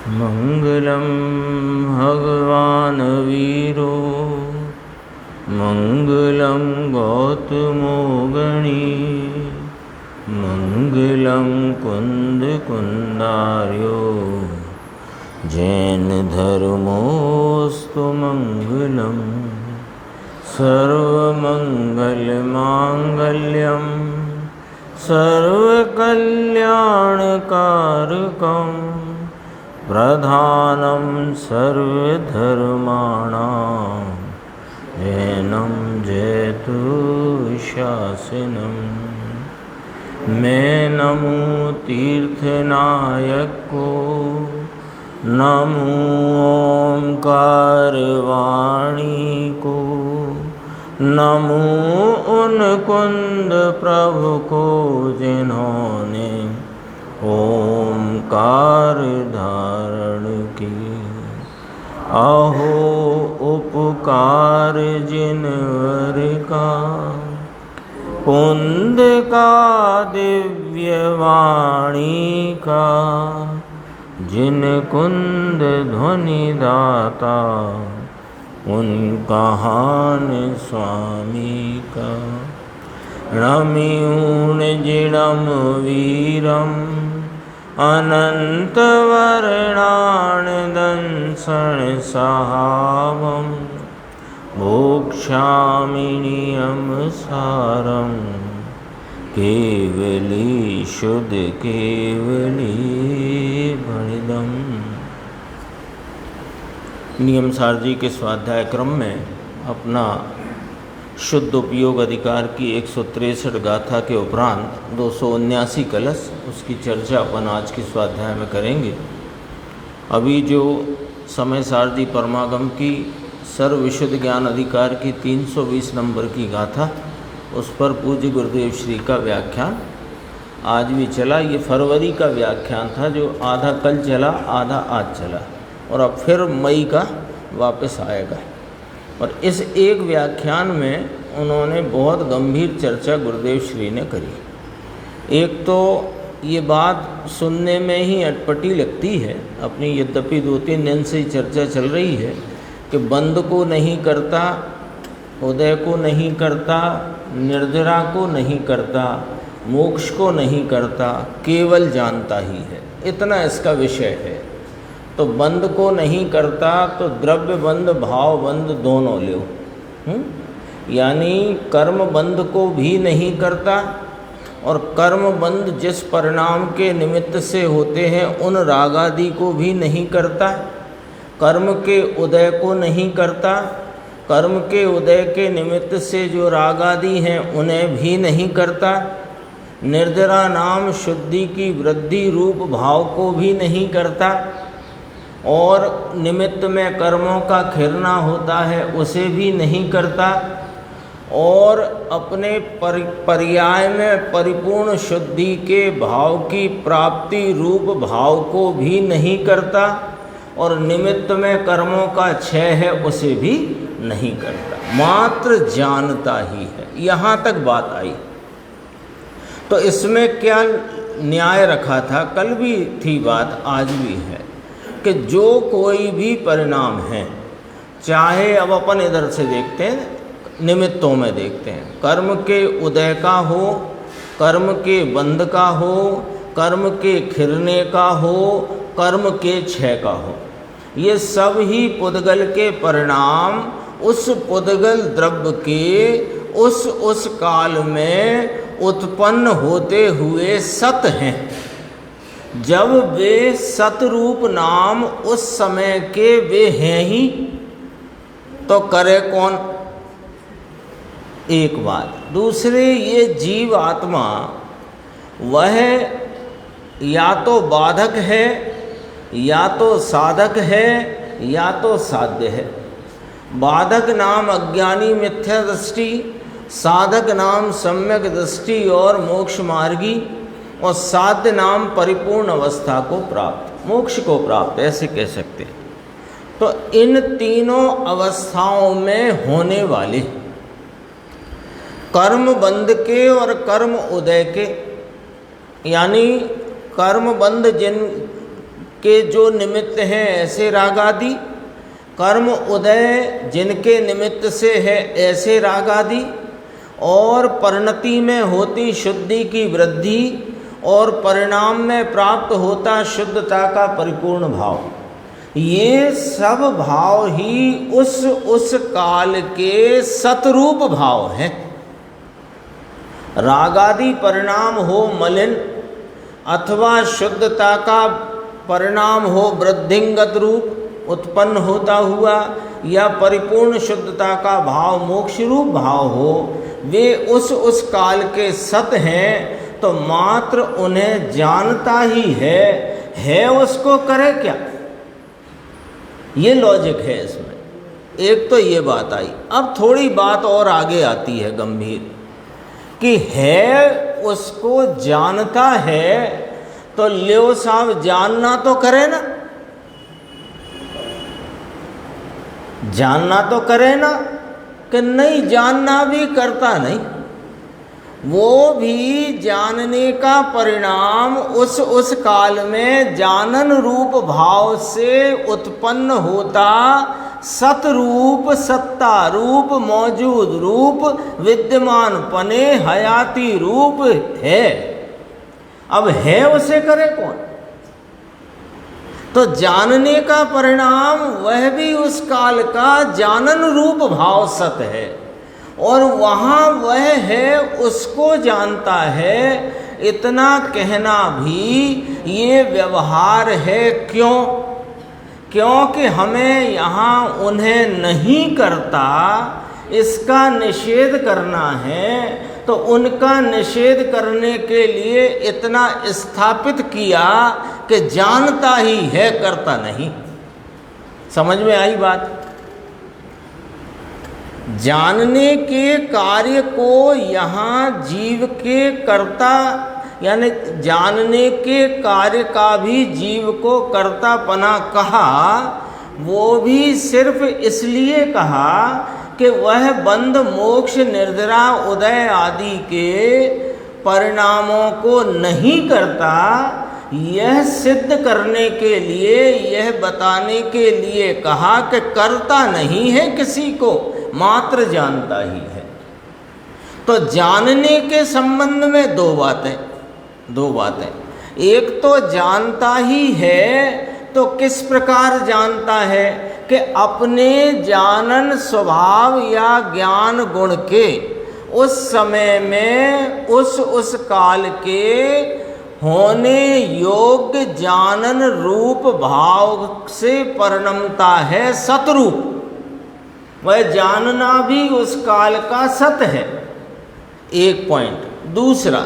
मंगलम भगवान वीरो मंगलम गौतमो गणी मंगलम कुंद कुंदार्यो जैन धर्मोस्तु मंगलम सर्वमंगलमांगल्यम सर्वकल्याणकारकं प्रधानं सर्वधर्माणां जैनं जयतु शासनं। मैं नमो तीर्थनायक को, नमो ओंकार वाणी को, नमो उन कुंद प्रभु को जिन्होंने ओंकार धारण की। अहो उपकार जिनवर का, कुंद का दिव्य वाणी का, जिन कुंद ध्वनि दाता उनका हान स्वामी का। रम्यूण जिणम वीरम अनंत वर्णान दंसन सहावम भोक्ष्यामि नियम सारम केवली शुद्ध केवली भणिदम। नियम सार जी के स्वाध्याय क्रम में अपना शुद्ध उपयोग अधिकार की 163 गाथा के उपरांत 279 कलश, उसकी चर्चा अपन आज के स्वाध्याय में करेंगे। अभी जो समय सार जी परमागम की सर्व विशुद्ध ज्ञान अधिकार की 320 नंबर की गाथा, उस पर पूज्य गुरुदेव श्री का व्याख्यान आज भी चला। ये फरवरी का व्याख्यान था जो आधा कल चला आधा आज चला, और अब फिर मई का वापस आएगा। और इस एक व्याख्यान में उन्होंने बहुत गंभीर चर्चा गुरुदेव श्री ने करी। एक तो ये बात सुनने में ही अटपटी लगती है अपनी, यद्यपि 2-3 दिन से ही चर्चा चल रही है कि बंद को नहीं करता, उदय को नहीं करता, निर्जरा को नहीं करता, मोक्ष को नहीं करता, केवल जानता ही है, इतना इसका विषय है। तो बंद को नहीं करता तो द्रव्य बंद भाव बंद दोनों लो, यानी कर्म बंद को भी नहीं करता, और कर्म बंद जिस परिणाम के निमित्त से होते हैं उन रागादि को भी नहीं करता। कर्म के उदय को नहीं करता, कर्म के उदय के निमित्त से जो रागादि हैं उन्हें भी नहीं करता। निर्जरा नाम शुद्धि की वृद्धि रूप भाव को भी नहीं करता, और निमित्त में कर्मों का खिरना होता है उसे भी नहीं करता, और अपने पर्याय में परिपूर्ण शुद्धि के भाव की प्राप्ति रूप भाव को भी नहीं करता, और निमित्त में कर्मों का क्षय है उसे भी नहीं करता, मात्र जानता ही है। यहाँ तक बात आई। तो इसमें क्या न्याय रखा था, कल भी थी बात, आज भी है, कि जो कोई भी परिणाम है, चाहे अब अपन इधर से देखते हैं, निमित्तों में देखते हैं, कर्म के उदय का हो, कर्म के बंध का हो, कर्म के खिरने का हो, कर्म के क्षय का हो, ये सब ही पुद्गल के परिणाम उस पुद्गल द्रव्य के उस काल में उत्पन्न होते हुए सत हैं। जब वे सतरूप नाम उस समय के वे हैं ही, तो करे कौन? एक बात। दूसरे, ये जीव आत्मा वह या तो बाधक है, या तो साधक है, या तो साध्य है। बाधक नाम अज्ञानी मिथ्या दृष्टि, साधक नाम सम्यक दृष्टि और मोक्ष मार्गी, और साध्य नाम परिपूर्ण अवस्था को प्राप्त, मोक्ष को प्राप्त, ऐसे कह सकते हैं। तो इन तीनों अवस्थाओं में होने वाले कर्म बंध के और कर्म उदय के, यानी कर्म बंध जिन के जो निमित्त हैं ऐसे राग आदि, कर्म उदय जिनके निमित्त से है ऐसे राग आदि, और परिणति में होती शुद्धि की वृद्धि और परिणाम में प्राप्त होता शुद्धता का परिपूर्ण भाव, ये सब भाव ही उस काल के सतरूप भाव हैं। रागादि परिणाम हो मलिन अथवा शुद्धता का परिणाम हो वृद्धिंगत रूप उत्पन्न होता हुआ, या परिपूर्ण शुद्धता का भाव मोक्ष रूप भाव हो, वे उस काल के सत हैं, तो मात्र उन्हें जानता ही है उसको करे क्या। ये लॉजिक है इसमें। एक तो ये बात आई। अब थोड़ी बात और आगे आती है गंभीर, कि है उसको जानता है, तो लियो साहब जानना तो करे ना, जानना तो करे ना, कि नहीं जानना भी करता नहीं। वो भी जानने का परिणाम उस काल में जानन रूप भाव से उत्पन्न होता सतरूप, सत्ता रूप, मौजूद रूप, विद्यमान पने हयाती रूप है। अब है उसे करे कौन? तो जानने का परिणाम वह भी उस काल का जानन रूप भाव सत है, और वहाँ वह है उसको जानता है। इतना कहना भी ये व्यवहार है। क्यों? क्योंकि हमें यहाँ उन्हें नहीं करता इसका निषेध करना है, तो उनका निषेध करने के लिए इतना स्थापित किया कि जानता ही है, करता नहीं। समझ में आई बात? जानने के कार्य को यहाँ जीव के कर्ता, यानी जानने के कार्य का भी जीव को कर्तापना कहा, वो भी सिर्फ इसलिए कहा कि वह बंध मोक्ष निर्जरा उदय आदि के परिणामों को नहीं करता। यह सिद्ध करने के लिए, यह बताने के लिए कहा कि करता नहीं है किसी को, मात्र जानता ही है। तो जानने के संबंध में दो बातें। एक तो जानता ही है, तो किस प्रकार जानता है कि अपने जानन स्वभाव या ज्ञान गुण के उस समय में उस काल के होने योग्य जानन रूप भाव से परिणमता है सतरूप। वह जानना भी उस काल का सत है, एक पॉइंट। दूसरा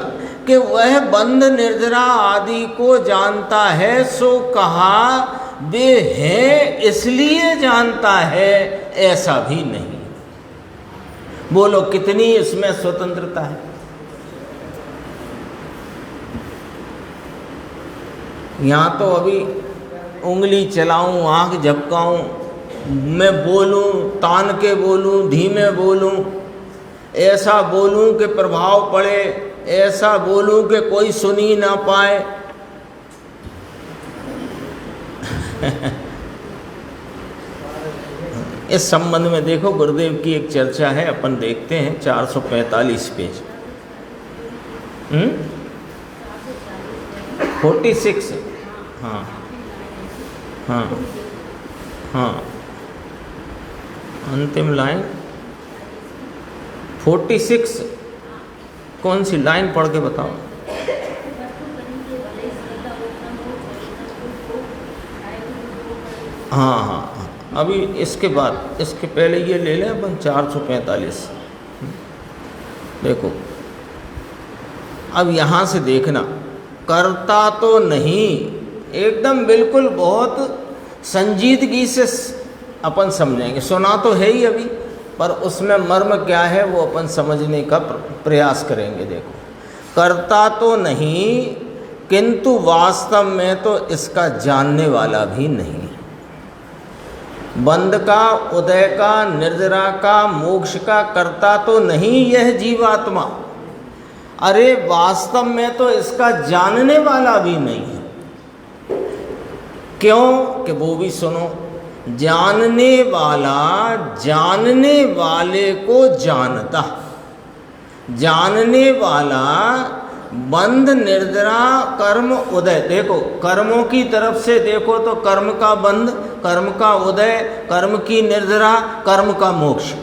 कि वह बंध निर्जरा आदि को जानता है, सो कहा वे हैं इसलिए जानता है, ऐसा भी नहीं। बोलो कितनी इसमें स्वतंत्रता है। यहाँ तो अभी उंगली चलाऊं, आँख झपकाऊं, मैं बोलूं, तान के बोलूं, धीमे बोलूं, ऐसा बोलूं कि प्रभाव पड़े, ऐसा बोलूं कि कोई सुन ही ना पाए। इस संबंध में देखो गुरुदेव की एक चर्चा है, अपन देखते हैं 445 पेज 46। हाँ हाँ हाँ, अंतिम लाइन 46। कौन सी लाइन पढ़ के बताओ? हाँ हाँ हाँ, अभी इसके बाद, इसके पहले ये ले लें अपन 445। देखो अब यहाँ से देखना, करता तो नहीं, एकदम बिल्कुल बहुत संजीदगी से अपन समझेंगे। सुना तो है ही अभी, पर उसमें मर्म क्या है वो अपन समझने का प्रयास करेंगे। देखो, करता तो नहीं, किंतु वास्तव में तो इसका जानने वाला भी नहीं। बंध का, उदय का, निर्जरा का, मोक्ष का करता तो नहीं यह जीवात्मा। अरे वास्तव में तो इसका जानने वाला भी नहीं है। क्यों कि वो भी सुनो, जानने वाला जानने वाले को जानता, जानने वाला बंध निर्जरा कर्म उदय। देखो कर्मों की तरफ से देखो तो कर्म का बंध, कर्म का उदय, कर्म की निर्जरा, कर्म का मोक्ष।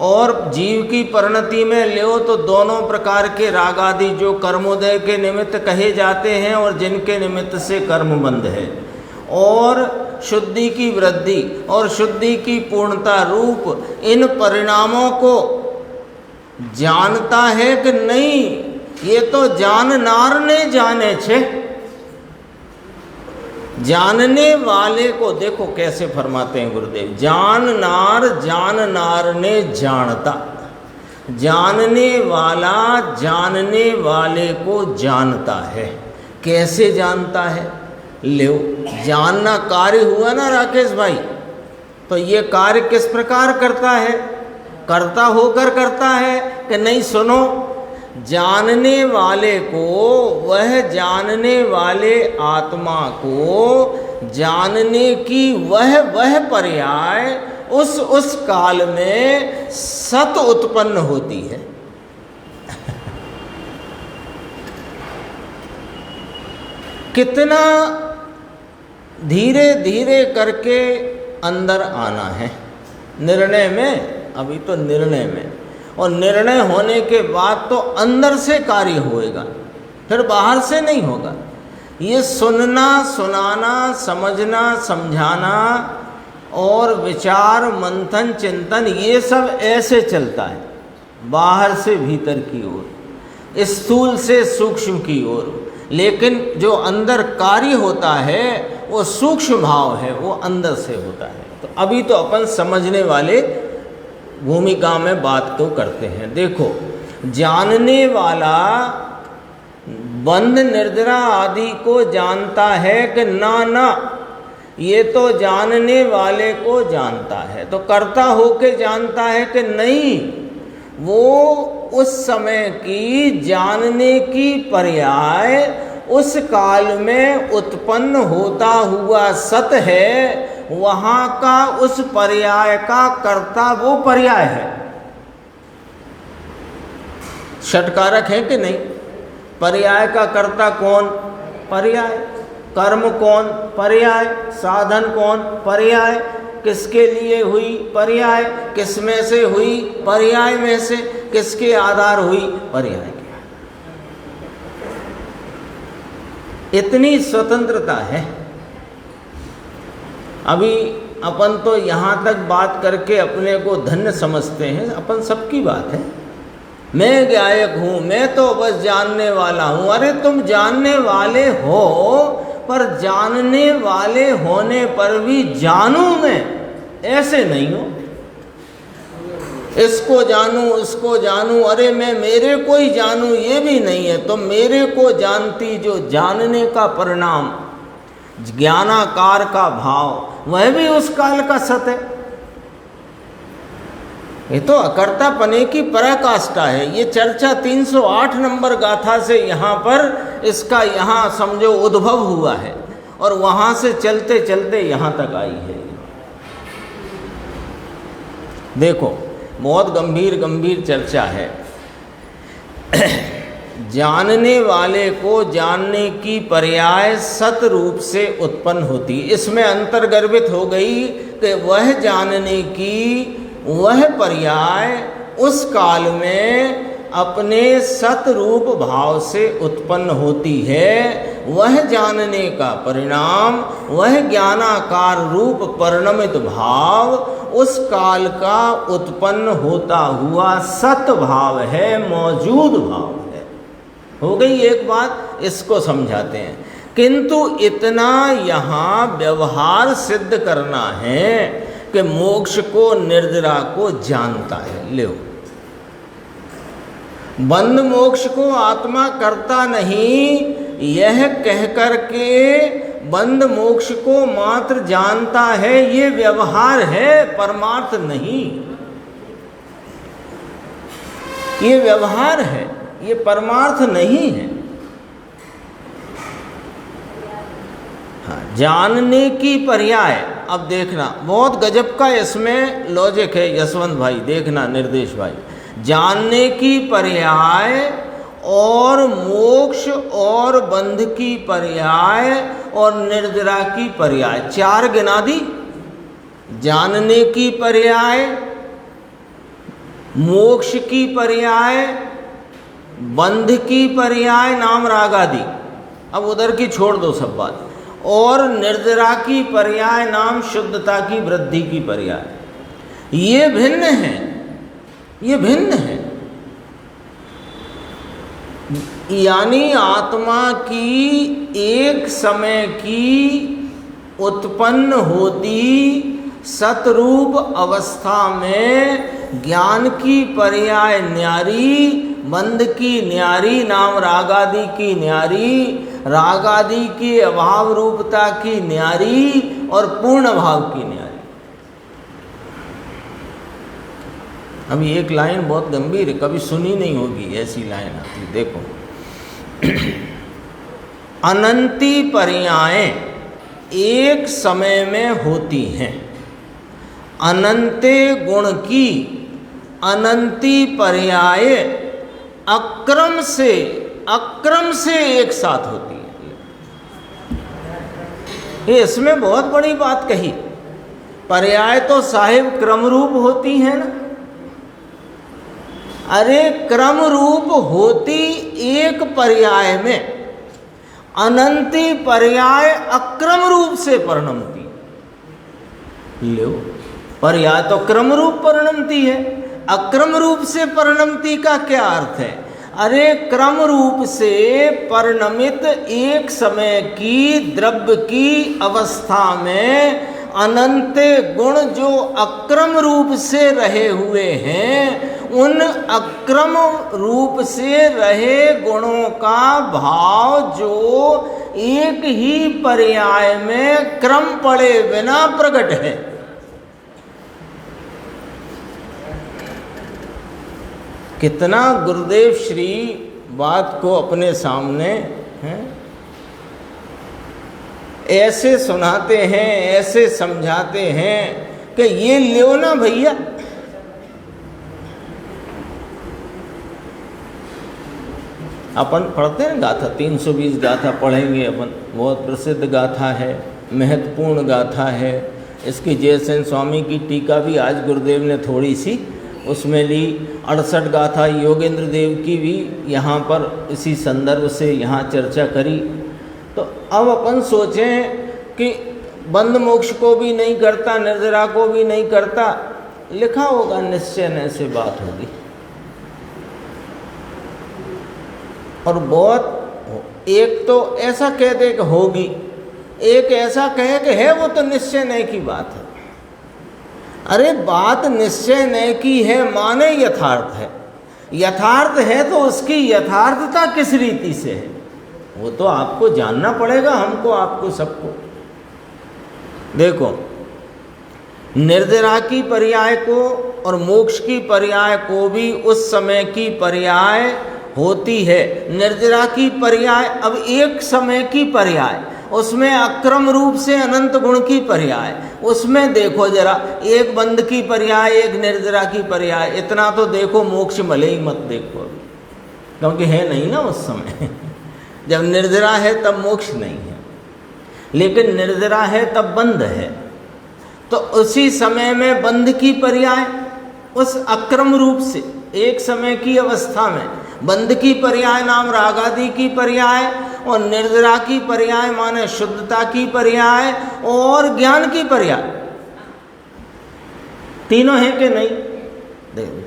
और जीव की परिणति में ले तो दोनों प्रकार के राग आदि जो कर्मोदय के निमित्त कहे जाते हैं और जिनके निमित्त से कर्म बंध है, और शुद्धि की वृद्धि और शुद्धि की पूर्णता रूप इन परिणामों को जानता है कि नहीं, ये तो जाननार ने जाने छे। जानने वाले को देखो कैसे फरमाते हैं गुरुदेव, जाननार ने जानता, जानने वाला जानने वाले को जानता है। कैसे जानता है? लो जानना कार्य हुआ ना राकेश भाई, तो ये कार्य किस प्रकार करता है? करता होकर करता है कि नहीं? सुनो, जानने वाले को, वह जानने वाले आत्मा को जानने की वह पर्याय उस काल में सत उत्पन्न होती है। कितना धीरे धीरे करके अंदर आना है निर्णय में, अभी तो निर्णय में, और निर्णय होने के बाद तो अंदर से कार्य होएगा, फिर बाहर से नहीं होगा। ये सुनना, सुनाना, समझना, समझाना और विचार मंथन चिंतन, ये सब ऐसे चलता है, बाहर से भीतर की ओर, स्थूल से सूक्ष्म की ओर। लेकिन जो अंदर कार्य होता है वो सूक्ष्म भाव है, वो अंदर से होता है। तो अभी तो अपन समझने वाले भूमिका में बात तो करते हैं। देखो, जानने वाला बंध निर्जरा आदि को जानता है कि ना, ये तो जानने वाले को जानता है। तो कर्ता होके जानता है कि नहीं, वो उस समय की जानने की पर्याय उस काल में उत्पन्न होता हुआ सत है, वहाँ का उस पर्याय का कर्ता वो पर्याय है। षटकारक है कि नहीं? पर्याय का कर्ता कौन? पर्याय। कर्म कौन? पर्याय। साधन कौन? पर्याय। किसके लिए हुई? पर्याय। किस में से हुई? पर्याय में से। किसके आधार हुई? पर्याय के। इतनी स्वतंत्रता है। अभी अपन तो यहाँ तक बात करके अपने को धन्य समझते हैं, अपन सबकी बात है। मैं गायक हूँ, मैं तो बस जानने वाला हूँ। अरे तुम जानने वाले हो, पर जानने वाले होने पर भी जानूँ मैं, ऐसे नहीं हो। इसको जानूँ, उसको जानूँ, अरे मैं मेरे को ही जानूँ, ये भी नहीं है। तो मेरे को जानती जो जानने का परिणाम, ज्ञानाकार का भाव, वह भी उस काल का सत है। ये तो अकर्तापने की पराकाष्ठा है। ये चर्चा 308 नंबर गाथा से यहाँ पर इसका यहाँ समझो उद्भव हुआ है, और वहाँ से चलते चलते यहाँ तक आई है। देखो, बहुत गंभीर चर्चा है। जानने वाले को जानने की पर्याय सत रूप से उत्पन्न होती। इसमें अंतर्गर्भित हो गई कि वह जानने की वह पर्याय उस काल में अपने सतरूप भाव से उत्पन्न होती है। वह जानने का परिणाम, वह ज्ञानाकार रूप परिणमित भाव उस काल का उत्पन्न होता हुआ सत भाव है, मौजूद भाव है। हो गई एक बात, इसको समझाते हैं। किंतु इतना यहाँ व्यवहार सिद्ध करना है कि मोक्ष को, निर्जरा को जानता है। लो, बंध मोक्ष को आत्मा करता नहीं, यह कह करके बंध मोक्ष को मात्र जानता है, ये व्यवहार है, परमार्थ नहीं। ये व्यवहार है, ये परमार्थ नहीं है। हाँ, जानने की पर्याय। अब देखना बहुत गजब का इसमें लॉजिक है यशवंत भाई, देखना निर्देश भाई। जानने की पर्याय और मोक्ष और बंध की पर्याय और निर्जरा की पर्याय, चार गिना दी। जानने की पर्याय, मोक्ष की पर्याय, बंध की पर्याय नाम राग आदि, अब उधर की छोड़ दो सब बात, और निर्जरा की पर्याय नाम शुद्धता की वृद्धि की पर्याय। ये भिन्न है, ये भिन्न है। यानी आत्मा की एक समय की उत्पन्न होती सतरूप अवस्था में ज्ञान की पर्याय न्यारी, बंध की न्यारी नाम रागादि की न्यारी, रागादि की अभाव रूपता की न्यारी और पूर्ण भाव की न्यारी। अभी एक लाइन बहुत गंभीर है, कभी सुनी नहीं होगी ऐसी लाइन आती, देखो। अनंती पर्यायें एक समय में होती हैं, अनंते गुण की अनंती पर्याय अक्रम से एक साथ होती है। ये इसमें बहुत बड़ी बात कही। पर्याय तो साहिब क्रम रूप होती है ना। अरे क्रम रूप होती एक पर्याय में, अनंती पर्याय अक्रम रूप से परिणमती। लो, पर्याय तो क्रम रूप परिणमती है, अक्रम रूप से परिणमती का क्या अर्थ है? अरे क्रम रूप से परिणमित एक समय की द्रव्य की अवस्था में अनंत गुण जो अक्रम रूप से रहे हुए हैं, उन अक्रम रूप से रहे गुणों का भाव जो एक ही पर्याय में क्रम पड़े बिना प्रकट है। कितना गुरुदेव श्री बात को अपने सामने हैं ऐसे सुनाते हैं, ऐसे समझाते हैं कि ये लो ना भैया। अपन पढ़ते हैं गाथा, 320 गाथा पढ़ेंगे अपन, बहुत प्रसिद्ध गाथा है, महत्वपूर्ण गाथा है। इसकी जयसेन स्वामी की टीका भी आज गुरुदेव ने थोड़ी सी उसमें ली। 68 गाथा योगेंद्र देव की भी यहाँ पर इसी संदर्भ से यहाँ चर्चा करी। तो अब अपन सोचें कि बंध मोक्ष को भी नहीं करता, निर्जरा को भी नहीं करता, लिखा होगा निश्चय न से बात होगी। और बहुत एक तो ऐसा कह दे कि होगी, एक ऐसा कहे कि है, वो तो निश्चय नहीं की बात है। अरे बात निश्चय नहीं की है माने यथार्थ है, यथार्थ है तो उसकी यथार्थता किस रीति से है वो तो आपको जानना पड़ेगा, हमको, आपको, सबको। देखो, निर्जरा की पर्याय को और मोक्ष की पर्याय को भी उस समय की पर्याय होती है। निर्जरा की पर्याय, अब एक समय की पर्याय, उसमें अक्रम रूप से अनंत गुण की पर्याय, उसमें देखो जरा, एक बंध की पर्याय, एक निर्जरा की पर्याय, इतना तो देखो, मोक्ष भले ही मत देखो, क्योंकि है नहीं ना उस समय। जब निर्जरा है तब मोक्ष नहीं है, लेकिन निर्जरा है तब बंध है। तो उसी समय में बंध की पर्याय उस अक्रम रूप से एक समय की अवस्था में, बंध की पर्याय नाम रागादि की पर्याय और निर्जरा की पर्याय माने शुद्धता की पर्याय और ज्ञान की पर्याय, तीनों हैं कि नहीं? देखो,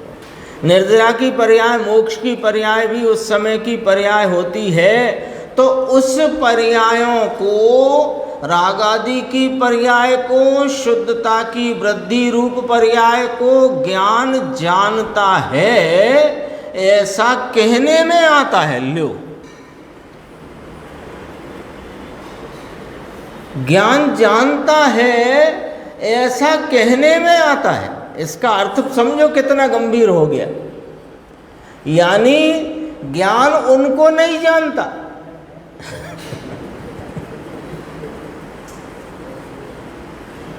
निर्जरा की पर्याय, मोक्ष की पर्याय भी उस समय की पर्याय होती है। तो उस पर्यायों को, रागादि की पर्याय को, शुद्धता की वृद्धि रूप पर्याय को ज्ञान जानता है, ऐसा कहने में आता है। लो, ज्ञान जानता है ऐसा कहने में आता है। इसका अर्थ समझो कितना गंभीर हो गया। यानी ज्ञान उनको नहीं जानता,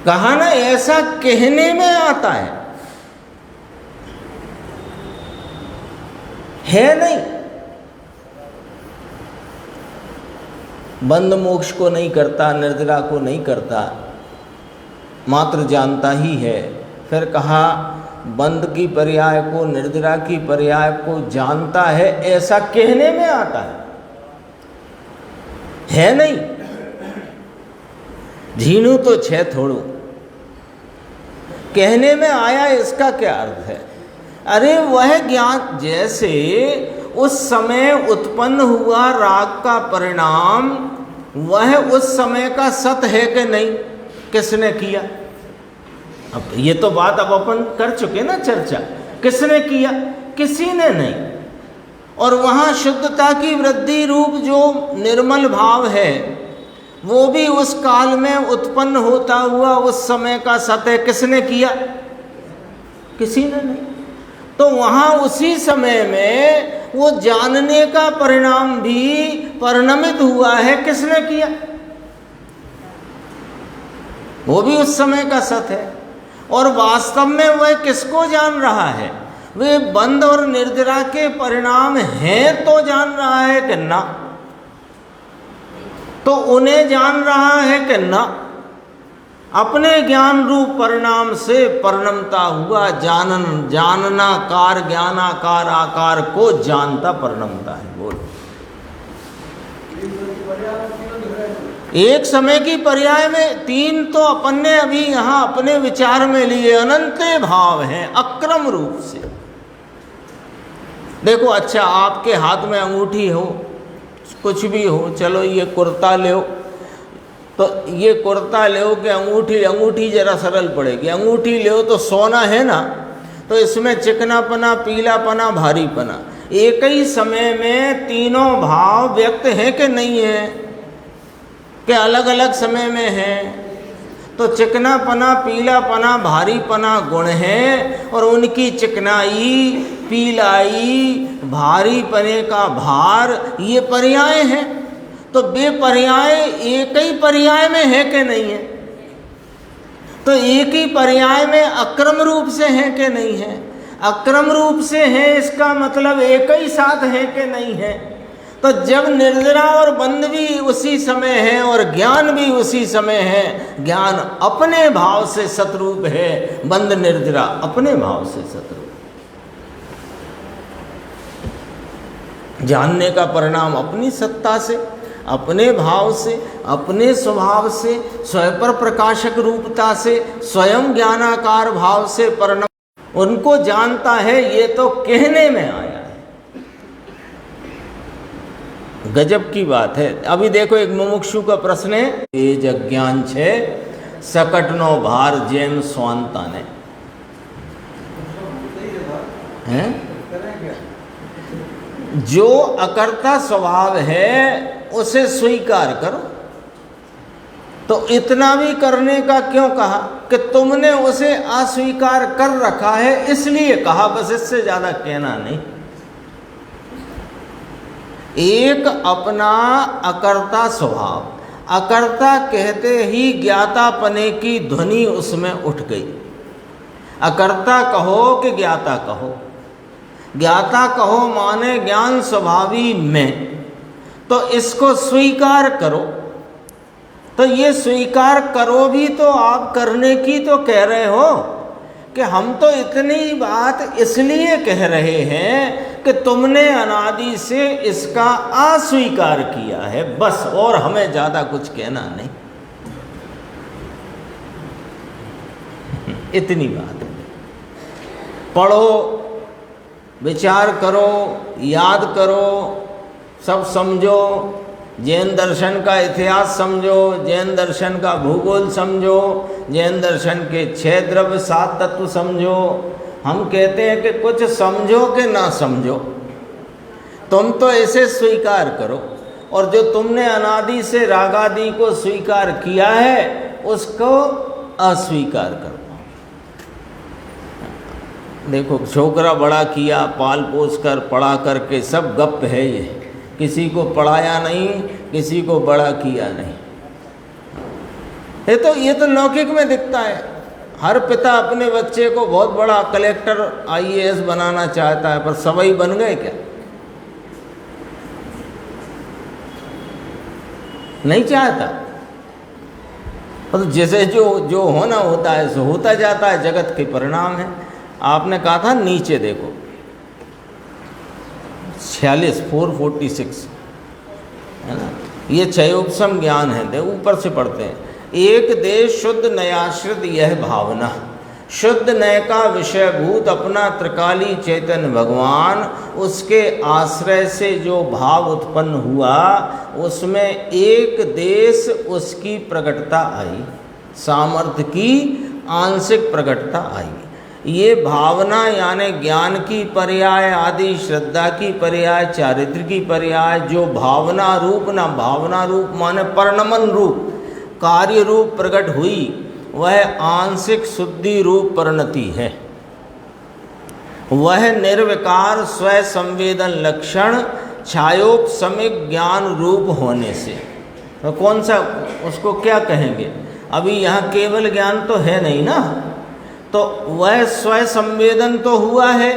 कहा ना ऐसा कहने में आता है नहीं। बंद मोक्ष को नहीं करता, निर्जरा को नहीं करता, मात्र जानता ही है। फिर कहा बंद की पर्याय को, निर्जरा की पर्याय को जानता है, ऐसा कहने में आता है नहीं। झीनू तो छे थोड़ू, कहने में आया, इसका क्या अर्थ है? अरे वह ज्ञान जैसे उस समय उत्पन्न हुआ राग का परिणाम, वह उस समय का सत है कि नहीं, किसने किया? अब ये तो बात अब अपन कर चुके ना चर्चा। किसने किया? किसी ने नहीं। और वहाँ शुद्धता की वृद्धि रूप जो निर्मल भाव है, वो भी उस काल में उत्पन्न होता हुआ उस समय का सत है। किसने किया? किसी ने नहीं। तो वहाँ उसी समय में वो जानने का परिणाम भी परिणमित हुआ है। किसने किया? वो भी उस समय का सत है। और वास्तव में वह किसको जान रहा है? वे बंद और निर्जरा के परिणाम हैं तो जान रहा है कि ना? तो उन्हें जान रहा है कि ना? अपने ज्ञान रूप परिणाम से परिणमता हुआ जाननाकार ज्ञानाकार आकार को जानता परिणमता है। बोल, एक समय की पर्याय में तीन तो अपन ने अभी यहाँ अपने विचार में लिए। अनंत भाव हैं अक्रम रूप से। देखो, अच्छा आपके हाथ में अंगूठी हो, कुछ भी हो, चलो ये कुर्ता ले, तो ये कुर्ता ले कि अंगूठी जरा सरल पड़ेगी। अंगूठी ले तो सोना है ना, तो इसमें चिकनापना, पीलापना, भारीपना, एक ही समय में तीनों भाव व्यक्त हैं कि नहीं है? कि अलग अलग समय में हैं? तो चिकनापना, पीलापना, भारीपना गुण है, और उनकी चिकनाई, पीलाई, भारीपने का भार, ये पर्याय हैं। तो वे पर्याय एक ही पर्याय में है कि नहीं है? तो एक ही पर्याय में अक्रम रूप से है कि नहीं है? अक्रम रूप से है, इसका मतलब एक ही साथ है कि नहीं है? तो जब निर्जरा और बंद भी उसी समय है और ज्ञान भी उसी समय है, ज्ञान अपने भाव से सतरूप है, बंद निर्जरा अपने भाव से सतरूप। जानने का परिणाम अपनी सत्ता से, अपने भाव से, अपने स्वभाव से, स्वयं पर प्रकाशक रूपता से, स्वयं ज्ञानाकार भाव से परिणाम उनको जानता है। ये तो कहने में आया है। गजब की बात है। अभी देखो, एक मुमुक्षु का प्रश्न है, तेज अज्ञान छे सकटनो भार जेम स्वांता ने हैं। जो अकर्ता स्वभाव है उसे स्वीकार करो। तो इतना भी करने का क्यों कहा? कि तुमने उसे अस्वीकार कर रखा है, इसलिए कहा, बस इससे ज्यादा कहना नहीं। एक अपना अकर्ता स्वभाव, अकर्ता कहते ही ज्ञातापने की ध्वनि उसमें उठ गई। अकर्ता कहो कि ज्ञाता कहो, ज्ञाता कहो माने ज्ञान स्वभावी में, तो इसको स्वीकार करो। तो ये स्वीकार करो भी तो आप करने की तो कह रहे हो कि हम तो इतनी बात इसलिए कह रहे हैं कि तुमने अनादि से इसका अस्वीकार किया है, बस, और हमें ज़्यादा कुछ कहना नहीं। इतनी बात। पढ़ो, विचार करो, याद करो, सब समझो, जैन दर्शन का इतिहास समझो, जैन दर्शन का भूगोल समझो, जैन दर्शन के 6 द्रव्य 7 तत्व समझो। हम कहते हैं कि कुछ समझो कि ना समझो, तुम तो इसे स्वीकार करो, और जो तुमने अनादि से रागादि को स्वीकार किया है उसको अस्वीकार करो। देखो, छोकरा बड़ा किया, पाल पोस कर, पढ़ा करके, सब गप है ये। किसी को पढ़ाया नहीं, किसी को बड़ा किया नहीं। ये तो लौकिक में दिखता है। हर पिता अपने बच्चे को बहुत बड़ा कलेक्टर आईएएस बनाना चाहता है, पर सवई बन गए क्या? नहीं चाहता। तो जैसे जो होना होता है सो होता जाता है, जगत के परिणाम है। आपने कहा था नीचे देखो 446 है ना, ये क्षयोपशम ज्ञान है। देखो ऊपर से पढ़ते हैं, एक देश शुद्ध नयाश्रित यह भावना, शुद्ध नय का विषयभूत अपना त्रिकाली चैतन्य भगवान, उसके आश्रय से जो भाव उत्पन्न हुआ उसमें एक देश उसकी प्रकटता आई, सामर्थ्य की आंशिक प्रकटता आई। ये भावना यानी ज्ञान की पर्याय आदि, श्रद्धा की पर्याय, चारित्र की पर्याय, जो भावना रूप ना भावना रूप माने परिणमन रूप कार्य रूप प्रकट हुई, वह आंशिक शुद्धि रूप परिणति है। वह निर्विकार स्व संवेदन लक्षण छायोपशमिक ज्ञान रूप होने से, तो कौन सा उसको क्या कहेंगे? अभी यहाँ केवल ज्ञान तो है नहीं ना, तो वह स्व संवेदन तो हुआ है,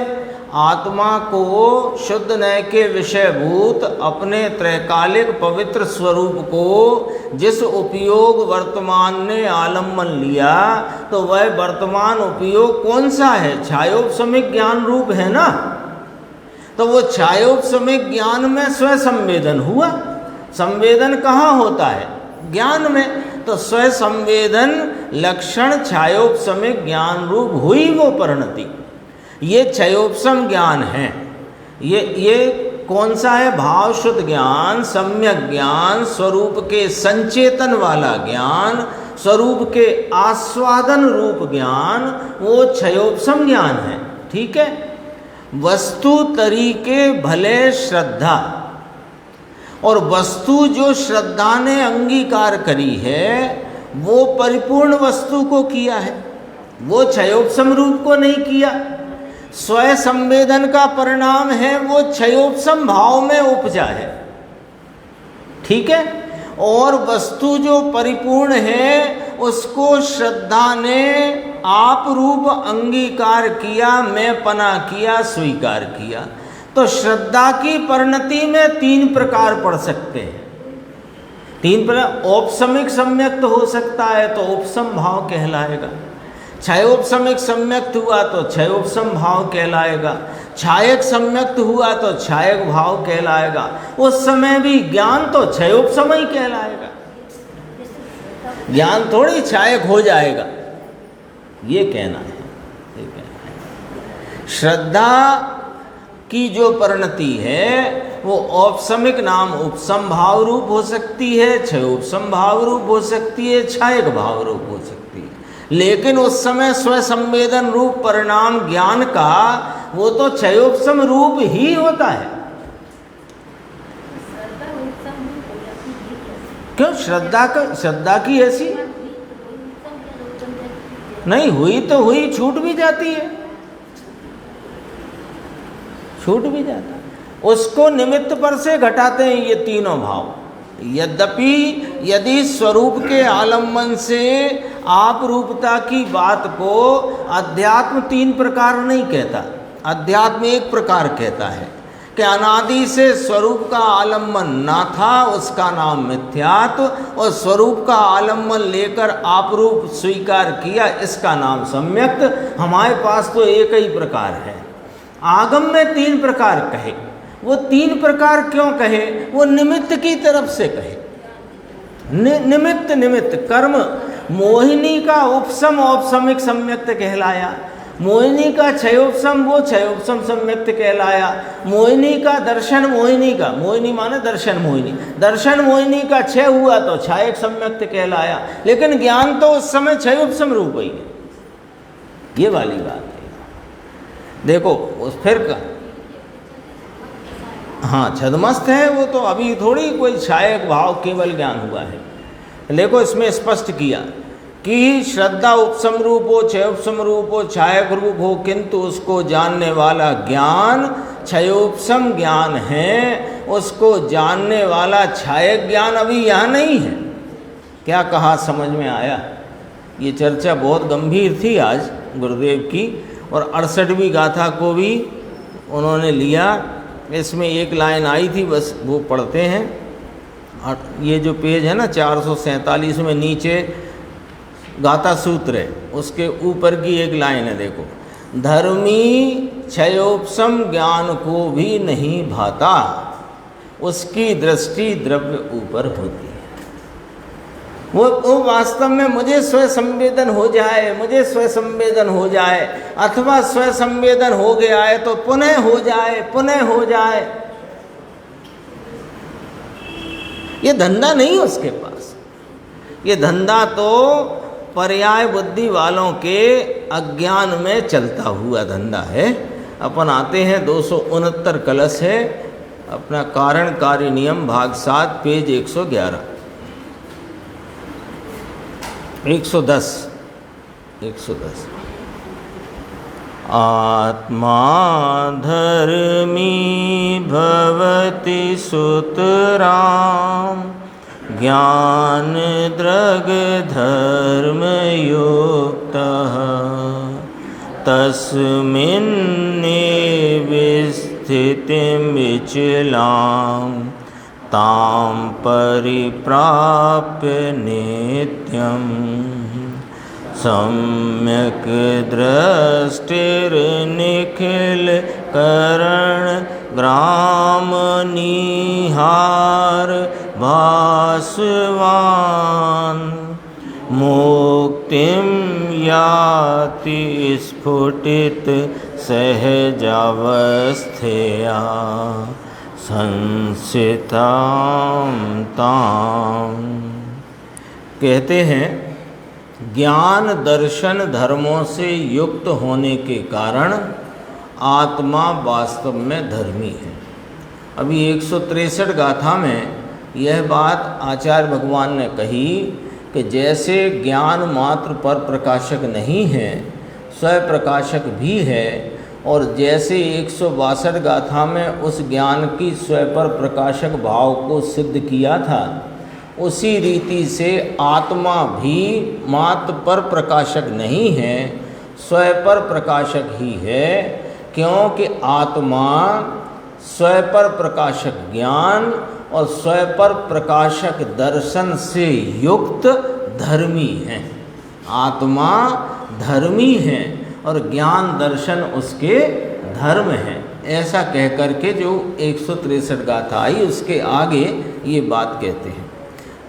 आत्मा को शुद्ध नय के विषयभूत अपने त्रैकालिक पवित्र स्वरूप को जिस उपयोग वर्तमान ने आलम्बन लिया, तो वह वर्तमान उपयोग कौन सा है? छायोपशमिक ज्ञान रूप है ना। तो वो छायोपशमिक ज्ञान में स्व संवेदन हुआ। संवेदन कहाँ होता है? ज्ञान में। तो स्व संवेदन लक्षण छायोपशमिक ज्ञान रूप हुई वो परिणति। ये क्षयोपशम ज्ञान है। ये कौन सा है? भाव शुद्ध ज्ञान, सम्यक ज्ञान, स्वरूप के संचेतन वाला ज्ञान, स्वरूप के आस्वादन रूप ज्ञान, वो क्षयोपशम ज्ञान है। ठीक है। वस्तु तरीके भले श्रद्धा, और वस्तु जो श्रद्धा ने अंगीकार करी है वो परिपूर्ण वस्तु को किया है, वो क्षयोपशम रूप को नहीं किया। स्व संवेदन का परिणाम है वो क्षयोपशम भाव में उपजा है। ठीक है। और वस्तु जो परिपूर्ण है उसको श्रद्धा ने आप रूप अंगीकार किया, मैं पना किया, स्वीकार किया। तो श्रद्धा की परिणति में 3 प्रकार पढ़ सकते हैं। 3 प्रकार। औपशमिक सम्यक्त हो सकता है तो उपशम भाव कहलाएगा। क्षयोपशमिक सम्यक्त हुआ तो क्षयोपशम भाव कहलाएगा। छायक सम्यक्त हुआ तो छायक भाव कहलाएगा। उस समय भी ज्ञान तो क्षयोपशम ही कहलाएगा, ज्ञान थोड़ी छायक हो जाएगा। ये कहना है। श्रद्धा की जो परिणति है वो औपशमिक नाम उपशम भाव रूप हो सकती है, क्षयोपशम भाव रूप हो सकती है, छायक भाव रूप हो सकती है। लेकिन उस समय स्व संवेदन रूप परिणाम ज्ञान का वो तो क्षयोपशम रूप ही होता है। क्यों? श्रद्धा की ऐसी नहीं हुई तो हुई, छूट भी जाती है, छूट भी जाता है। उसको निमित्त पर से घटाते हैं ये तीनों भाव। यद्यपि यदि स्वरूप के आलम्बन से आप रूपता की बात को अध्यात्म 3 प्रकार नहीं कहता, अध्यात्म 1 प्रकार कहता है कि अनादि से स्वरूप का आलम्बन ना था, उसका नाम मिथ्यात्व, और स्वरूप का आलम्बन लेकर आप रूप स्वीकार किया, इसका नाम सम्यक्त। हमारे पास तो एक ही प्रकार है। आगम में 3 प्रकार कहे। वो 3 प्रकार क्यों कहे? वो निमित्त की तरफ से कहे। निमित्त कर्म। मोहिनी का उपशम औपशमिक सम्यक्त कहलाया, मोहिनी का क्षयोपशम वो क्षयोपशम सम्यक्त कहलाया, मोहिनी का दर्शन मोहिनी का, मोहिनी माने दर्शन मोहिनी, दर्शन मोहिनी का क्षय हुआ तो छायक सम्यक्त कहलाया। लेकिन ज्ञान तो उस समय क्षयोपशम रूप ही है। ये वाली बात है। देखो फिर का हाँ छदमस्त है वो तो, अभी थोड़ी कोई छायक भाव केवल ज्ञान हुआ है। देखो इसमें स्पष्ट किया कि श्रद्धा उपशम रूप हो, क्षयोपशम रूप हो, छायक रूप हो, किंतु उसको जानने वाला ज्ञान क्षयोपशम ज्ञान है, उसको जानने वाला छायक ज्ञान अभी यहाँ नहीं है। क्या कहा समझ में आया? ये चर्चा बहुत गंभीर थी आज गुरुदेव की, और 68वीं गाथा को भी उन्होंने लिया। इसमें एक लाइन आई थी, बस वो पढ़ते हैं। और ये जो पेज है ना 447 में नीचे गाथा सूत्र है, उसके ऊपर की एक लाइन है, देखो। धर्मी क्षयोपम ज्ञान को भी नहीं भाता, उसकी दृष्टि द्रव्य ऊपर होती है। वो वास्तव में मुझे स्वयं संवेदन हो जाए, मुझे स्वयं संवेदन हो जाए, अथवा स्वयं संवेदन हो गया है तो पुनः हो जाए, पुनः हो जाए, ये धंधा नहीं उसके पास। ये धंधा तो पर्याय बुद्धि वालों के अज्ञान में चलता हुआ धंधा है। अपन आते हैं 269 कलश है अपना कारण कार्य नियम भाग 7 पेज 111 110 आत्मा धर्मी भवति सुतराम ज्ञान द्रग धर्मयुक्तः तस्मिन्निस्थितिं विचलां तां परिप्राप्य नित्यं सम्यक् दृष्टिर्निखिल करण ग्राम निहार भासवान मुक्तिं याति स्फुटित सहजावस्थया संसितां तां। कहते हैं ज्ञान दर्शन धर्मों से युक्त होने के कारण आत्मा वास्तव में धर्मी है। अभी 163 गाथा में यह बात आचार्य भगवान ने कही कि जैसे ज्ञान मात्र पर प्रकाशक नहीं है, स्वयं प्रकाशक भी है, और जैसे 162 गाथा में उस ज्ञान की स्वयं पर प्रकाशक भाव को सिद्ध किया था, उसी रीति से आत्मा भी मात्र पर प्रकाशक नहीं है, स्वयं पर प्रकाशक ही है, क्योंकि आत्मा स्वयं पर प्रकाशक ज्ञान और स्वयं पर प्रकाशक दर्शन से युक्त धर्मी है। आत्मा धर्मी है और ज्ञान दर्शन उसके धर्म है। ऐसा कह करके जो 163 गाथा आई उसके आगे ये बात कहते हैं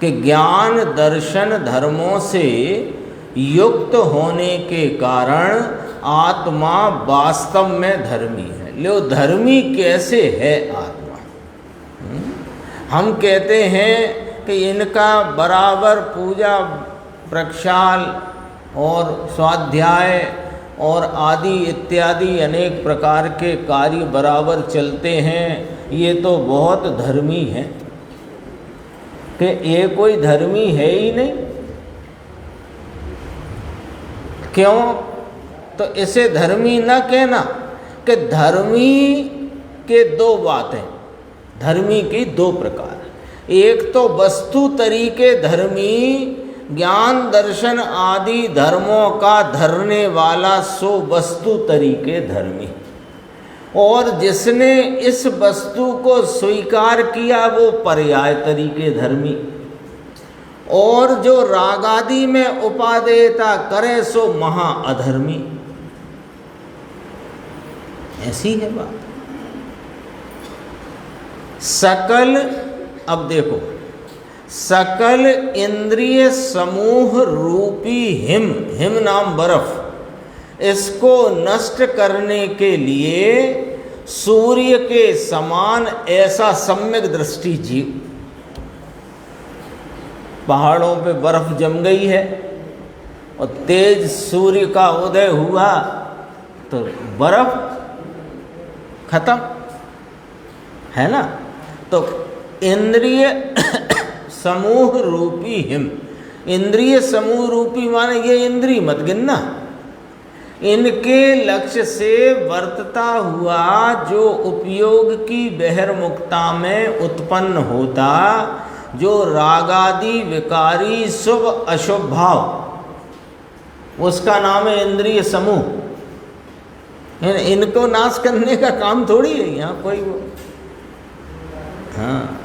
कि ज्ञान दर्शन धर्मों से युक्त होने के कारण आत्मा वास्तव में धर्मी है। लो धर्मी कैसे है आत्मा? हम कहते हैं कि इनका बराबर पूजा प्रक्षाल और स्वाध्याय और आदि इत्यादि अनेक प्रकार के कार्य बराबर चलते हैं, ये तो बहुत धर्मी है। कि ये कोई धर्मी है ही नहीं। क्यों? तो इसे धर्मी न कहना कि धर्मी के दो बातें, धर्मी की दो प्रकार। एक तो वस्तु तरीके धर्मी, ज्ञान दर्शन आदि धर्मों का धरने वाला सो वस्तु तरीके धर्मी, और जिसने इस वस्तु को स्वीकार किया वो पर्याय तरीके धर्मी, और जो रागादि में उपादेयता करे सो महा अधर्मी। ऐसी है बात। सकल, अब देखो, सकल इंद्रिय समूह रूपी हिम, हिम नाम बर्फ, इसको नष्ट करने के लिए सूर्य के समान ऐसा सम्यक दृष्टि जीव। पहाड़ों पे बर्फ जम गई है और तेज सूर्य का उदय हुआ तो बर्फ खत्म है ना। तो इंद्रिय समूह रूपी हिम, इंद्रिय समूह रूपी माने ये इंद्रिय मत गिनना, इनके लक्ष्य से वर्तता हुआ जो उपयोग की बहिर्मुखता में उत्पन्न होता, जो रागादि विकारी शुभ अशुभ भाव, उसका नाम है इंद्रिय समूह। इनको नाश करने का काम थोड़ी है यहाँ कोई वो, हाँ,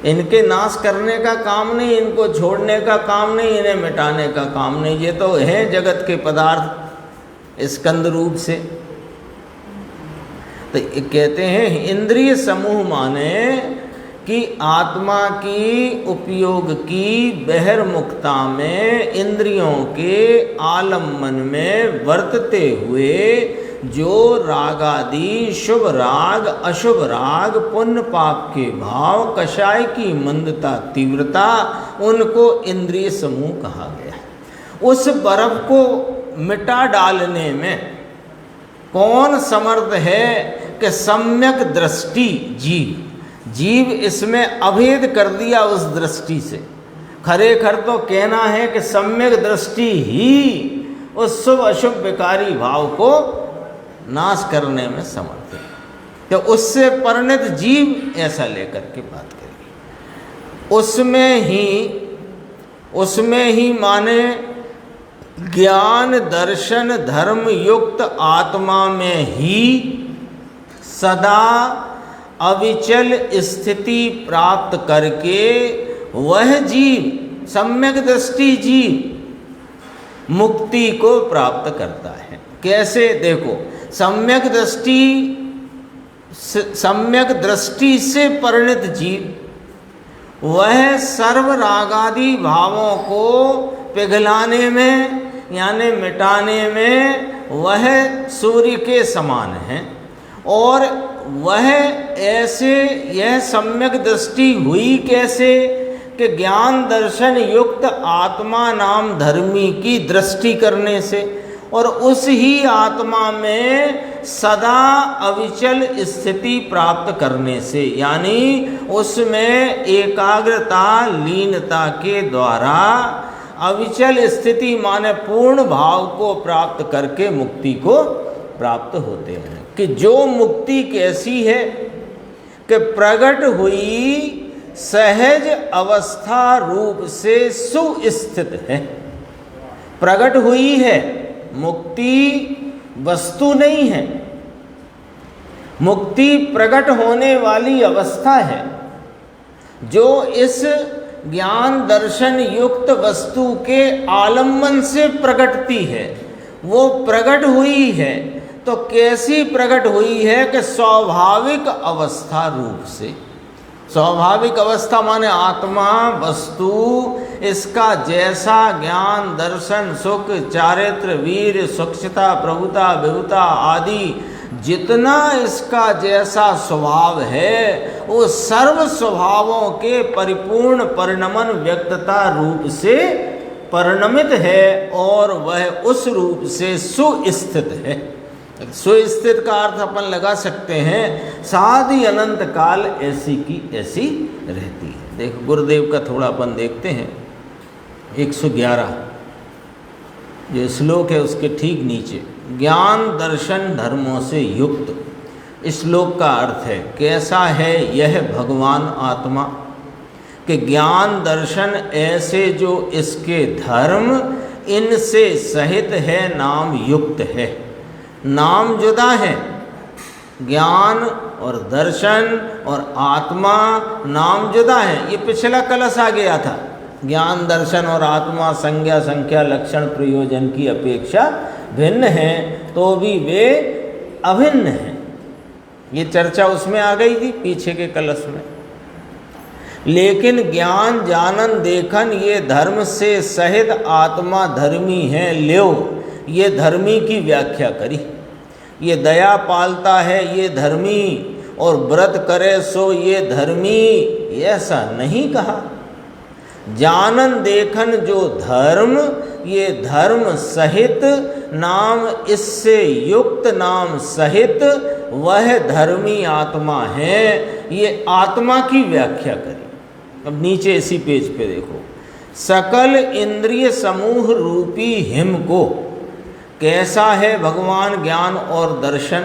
इनके नाश करने का काम नहीं, इनको छोड़ने का काम नहीं, इन्हें मिटाने का काम नहीं। ये तो है जगत के पदार्थ स्कंद रूप से। तो कहते हैं इंद्रिय समूह माने कि आत्मा की उपयोग की बहिर्मुखता में इंद्रियों के आलम्बन में वर्तते हुए जो रागादि शुभ राग अशुभ राग पुण्य पाप के भाव कषाय की मंदता तीव्रता, उनको इंद्रिय समूह कहा गया। उस बर्फ को मिटा डालने में कौन समर्थ है कि सम्यक दृष्टि जीव इसमें अभेद कर दिया उस दृष्टि से। खरेखर तो कहना है कि सम्यक दृष्टि ही उस शुभ अशुभ विकारी भाव को नाश करने में समर्थ है। तो उससे परिणत जीव ऐसा लेकर के बात करेगी। उसमें ही माने ज्ञान दर्शन धर्म युक्त आत्मा में ही सदा अविचल स्थिति प्राप्त करके वह जीव सम्यक दृष्टि जीव मुक्ति को प्राप्त करता है। कैसे? देखो, सम्यक दृष्टि से परिणत जीव वह सर्व रागादि भावों को पिघलाने में यानी मिटाने में वह सूर्य के समान है। और वह ऐसे यह सम्यक दृष्टि हुई कैसे कि ज्ञान दर्शन युक्त आत्मा नाम धर्मी की दृष्टि करने से और उस ही आत्मा में सदा अविचल स्थिति प्राप्त करने से, यानी उसमें एकाग्रता लीनता के द्वारा अविचल स्थिति माने पूर्ण भाव को प्राप्त करके मुक्ति को प्राप्त होते हैं। कि जो मुक्ति कैसी है कि प्रकट हुई सहज अवस्था रूप से सुस्थित है। प्रकट हुई है, मुक्ति वस्तु नहीं है, मुक्ति प्रकट होने वाली अवस्था है जो इस ज्ञान दर्शन युक्त वस्तु के आलम्बन से प्रकटती है। वो प्रकट हुई है तो कैसी प्रकट हुई है कि स्वाभाविक अवस्था रूप से। स्वाभाविक अवस्था माने आत्मा वस्तु इसका जैसा ज्ञान दर्शन सुख चारित्र वीर स्वच्छता प्रभुता विभुता आदि जितना इसका जैसा स्वभाव है वो सर्व स्वभावों के परिपूर्ण परिणमन व्यक्तता रूप से परिणमित है और वह उस रूप से सुस्थित है। सुस्थित का अर्थ अपन लगा सकते हैं साधी अनंत काल ऐसी की ऐसी रहती है। देखो गुरुदेव का थोड़ा अपन देखते हैं। 111 जो श्लोक है उसके ठीक नीचे ज्ञान दर्शन धर्मों से युक्त, इस श्लोक का अर्थ है कैसा है यह भगवान आत्मा के ज्ञान दर्शन ऐसे जो इसके धर्म इनसे सहित है नाम युक्त है। नाम जुदा है, ज्ञान और दर्शन और आत्मा नाम जुदा है। ये पिछला कलश आ गया था। ज्ञान दर्शन और आत्मा संज्ञा संख्या लक्षण प्रयोजन की अपेक्षा भिन्न हैं तो भी वे अभिन्न हैं। ये चर्चा उसमें आ गई थी पीछे के कलश में। लेकिन ज्ञान जानन देखन ये धर्म से सहित आत्मा धर्मी है ल्यो, ये धर्मी की व्याख्या करी। ये दया पालता है ये धर्मी और व्रत करे सो ये धर्मी, ऐसा नहीं कहा। जानन देखन जो धर्म ये धर्म सहित नाम इससे युक्त नाम सहित वह धर्मी आत्मा है, ये आत्मा की व्याख्या करी। अब नीचे इसी पेज पे देखो, सकल इंद्रिय समूह रूपी हिम को कैसा है भगवान ज्ञान और दर्शन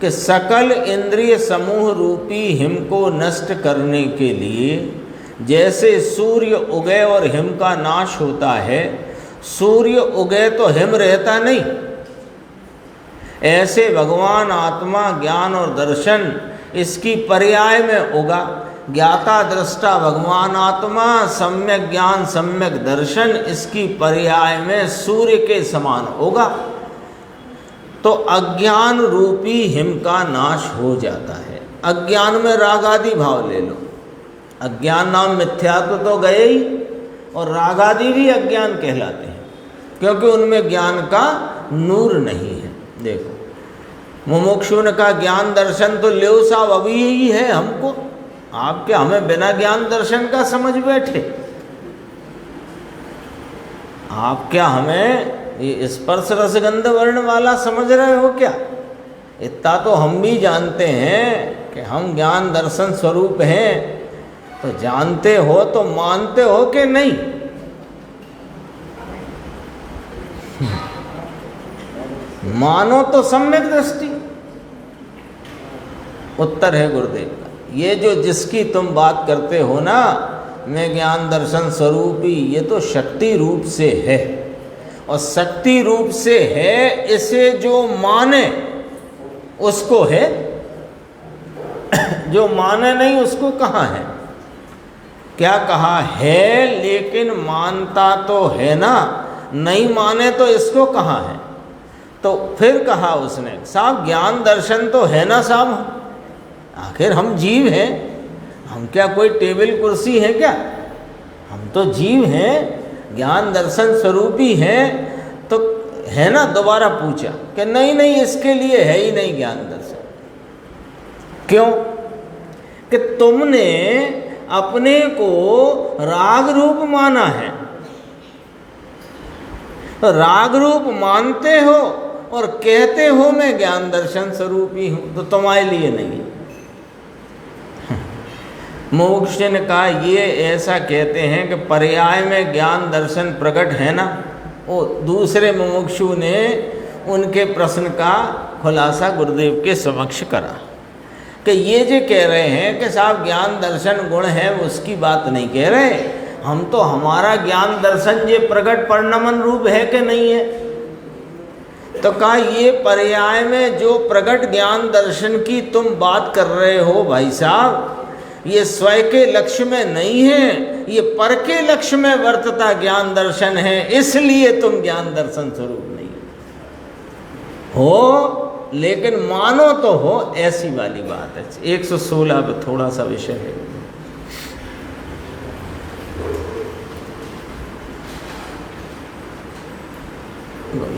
कि सकल इंद्रिय समूह रूपी हिम को नष्ट करने के लिए जैसे सूर्य उगए और हिम का नाश होता है, सूर्य उगए तो हिम रहता नहीं, ऐसे भगवान आत्मा ज्ञान और दर्शन इसकी पर्याय में उगा। ज्ञाता दृष्टा भगवान आत्मा, सम्यक ज्ञान सम्यक दर्शन इसकी पर्याय में सूर्य के समान होगा। तो अज्ञान रूपी हिम का नाश हो जाता है। अज्ञान में राग आदि भाव ले लो, अज्ञान नाम मिथ्यात्व तो गए ही, और राग आदि भी अज्ञान कहलाते हैं क्योंकि उनमें ज्ञान का नूर नहीं है। देखो मुमुक्षु ने कहा ज्ञान दर्शन तो ले साहब अभी ही है हमको, आप क्या हमें बिना ज्ञान दर्शन का समझ बैठे? आप क्या हमें ये स्पर्श रसगंध वर्ण वाला समझ रहे हो क्या? इतना तो हम भी जानते हैं कि हम ज्ञान दर्शन स्वरूप हैं। तो जानते हो तो मानते हो कि नहीं? मानो तो सम्यक दृष्टि। उत्तर है गुरुदेव का, ये जो जिसकी तुम बात करते हो ना, मैं ज्ञान दर्शन स्वरूपी, ये तो शक्ति रूप से है, और शक्ति रूप से है इसे जो माने उसको है, जो माने नहीं उसको कहाँ है? क्या कहा है लेकिन मानता तो है ना, नहीं माने तो इसको कहाँ है? तो फिर कहा उसने साहब ज्ञान दर्शन तो है ना साहब, आखिर हम जीव हैं, हम क्या कोई टेबल कुर्सी है क्या? हम तो जीव हैं, ज्ञान दर्शन स्वरूपी हैं, तो है ना? दोबारा पूछा कि नहीं इसके लिए है ही नहीं ज्ञान दर्शन। क्यों? कि तुमने अपने को राग रूप माना है, राग रूप मानते हो और कहते हो मैं ज्ञान दर्शन स्वरूपी हूं, तो तुम्हारे लिए नहीं। मोक्ष ने कहा ये ऐसा कहते हैं कि पर्याय में ज्ञान दर्शन प्रकट है ना। वो दूसरे मुमुक्षु ने उनके प्रश्न का खुलासा गुरुदेव के समक्ष करा कि ये जो कह रहे हैं कि साहब ज्ञान दर्शन गुण है, उसकी बात नहीं कह रहे हम, तो हमारा ज्ञान दर्शन ये प्रकट परिणमन रूप है कि नहीं है? तो कहा ये पर्याय में जो प्रकट ज्ञान दर्शन की तुम बात कर रहे हो भाई साहब, ये स्वयं के लक्ष्य में नहीं है, ये पर के लक्ष्य में वर्तता ज्ञान दर्शन है, इसलिए तुम ज्ञान दर्शन स्वरूप नहीं हो, लेकिन मानो तो हो, ऐसी वाली बात है। 116 पे थोड़ा सा विषय है।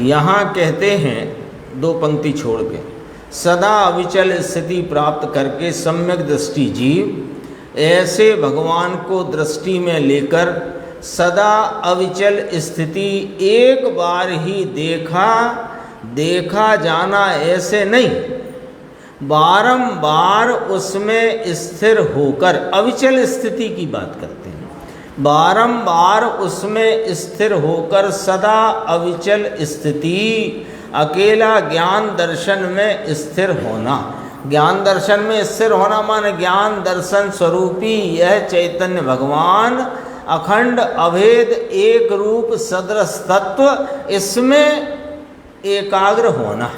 यहाँ कहते हैं दो पंक्ति छोड़ के, सदा अविचल स्थिति प्राप्त करके सम्यक दृष्टि जीव ऐसे भगवान को दृष्टि में लेकर सदा अविचल स्थिति एक बार ही देखा जाना ऐसे नहीं, बारंबार उसमें स्थिर होकर, अविचल स्थिति की बात करते हैं, बारंबार उसमें स्थिर होकर सदा अविचल स्थिति अकेला ज्ञान दर्शन में स्थिर होना। ज्ञान दर्शन में स्थिर होना माने ज्ञान दर्शन स्वरूपी यह चैतन्य भगवान अखंड अभेद एक रूप सदृश तत्व, इसमें एकाग्र होना,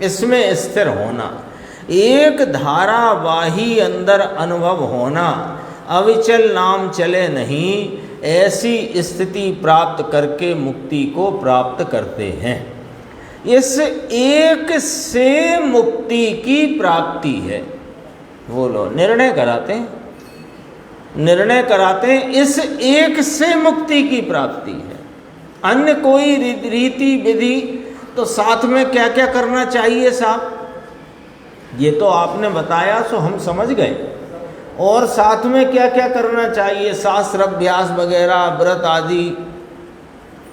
इसमें स्थिर होना, एक धारावाही अंदर अनुभव होना, अविचल नाम चले नहीं, ऐसी स्थिति प्राप्त करके मुक्ति को प्राप्त करते हैं। इस एक से मुक्ति की प्राप्ति है। बोलो, निर्णय कराते हैं, निर्णय कराते हैं, इस एक से मुक्ति की प्राप्ति है। अन्य कोई रीति विधि तो साथ में क्या क्या करना चाहिए साहब, ये तो आपने बताया सो हम समझ गए, और साथ में क्या क्या करना चाहिए, शास्त्र अभ्यास वगैरह, व्रत आदि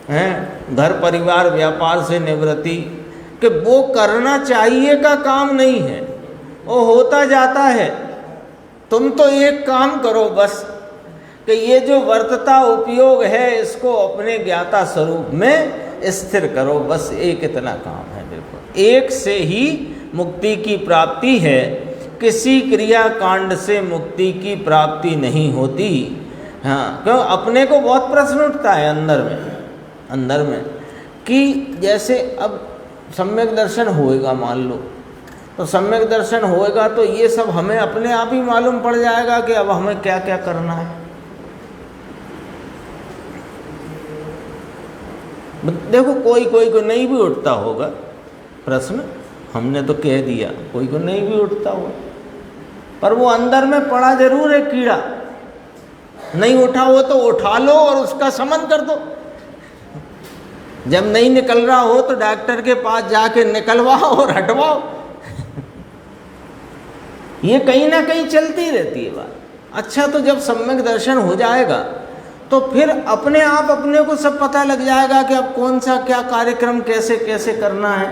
हैं, घर परिवार व्यापार से निवृत्ति, कि वो करना चाहिए का काम नहीं है, वो होता जाता है। तुम तो एक काम करो बस, कि ये जो वर्तता उपयोग है इसको अपने ज्ञाता स्वरूप में स्थिर करो, बस एक इतना काम है। बिल्कुल एक से ही मुक्ति की प्राप्ति है, किसी क्रिया कांड से मुक्ति की प्राप्ति नहीं होती। हाँ, क्यों? अपने को बहुत प्रश्न उठता है अंदर में कि जैसे अब सम्यक दर्शन होएगा, मान लो, तो सम्यक दर्शन होएगा तो ये सब हमें अपने आप ही मालूम पड़ जाएगा कि अब हमें क्या क्या करना है। देखो, कोई को नहीं भी उठता होगा प्रश्न, हमने तो कह दिया, कोई को नहीं भी उठता होगा, पर वो अंदर में पड़ा जरूर है कीड़ा। नहीं उठा हो तो उठा लो और उसका शमन कर दो। जब नहीं निकल रहा हो तो डॉक्टर के पास जाके निकलवाओ और हटवाओ। ये कहीं ना कहीं चलती रहती है बात। अच्छा, तो जब सम्यक दर्शन हो जाएगा तो फिर अपने आप अपने को सब पता लग जाएगा कि अब कौन सा क्या कार्यक्रम कैसे कैसे करना है,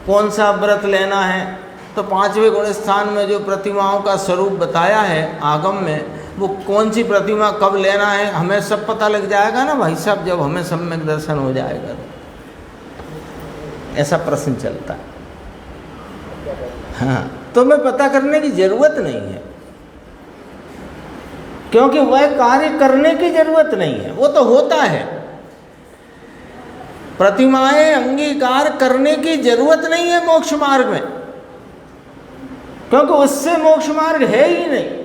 कौन सा व्रत लेना है। तो 5वें गुण स्थान में जो प्रतिमाओं का स्वरूप बताया है आगम में, वो कौन सी प्रतिमा कब लेना है हमें सब पता लग जाएगा ना भाई साहब, जब हमें सम्यक दर्शन हो जाएगा। ऐसा प्रश्न चलता है। हाँ, तो मैं पता करने की जरूरत नहीं है, क्योंकि वह कार्य करने की जरूरत नहीं है, वो तो होता है। प्रतिमाएं अंगीकार करने की जरूरत नहीं है मोक्ष मार्ग में, क्योंकि उससे मोक्ष मार्ग है ही नहीं।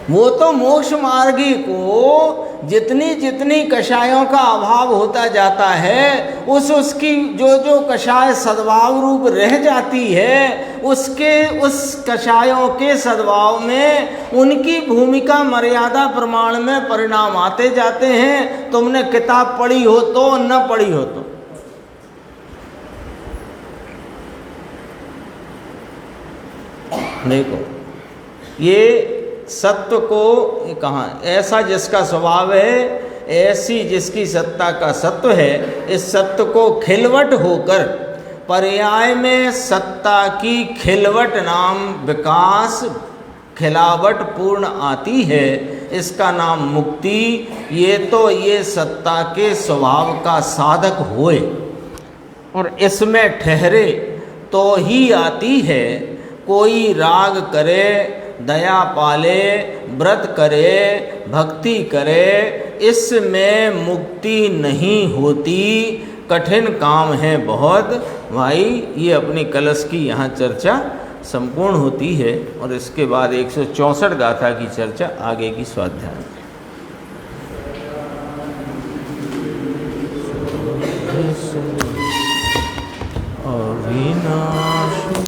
वो तो मोक्ष मार्गी को जितनी जितनी कषायों का अभाव होता जाता है, उसकी जो कषाय सद्भाव रूप रह जाती है, उस कषायों के सद्भाव में उनकी भूमिका मर्यादा प्रमाण में परिणाम आते जाते हैं। तुमने किताब पढ़ी हो तो, न पढ़ी हो तो। देखो, ये सत्व को कहाँ, ऐसा जिसका स्वभाव है, ऐसी जिसकी सत्ता का सत्व है, इस सत्व को खिलवट होकर पर्याय में सत्ता की खिलवट नाम विकास खिलावट पूर्ण आती है, इसका नाम मुक्ति। ये सत्ता के स्वभाव का साधक होए और इसमें ठहरे तो ही आती है। कोई राग करे, दया पाले, व्रत करे, भक्ति करे, इसमें मुक्ति नहीं होती। कठिन काम है बहुत भाई। ये अपनी कलश की यहाँ चर्चा संपूर्ण होती है और इसके बाद 164 गाथा की चर्चा आगे की स्वाध्याय में। अविनाशी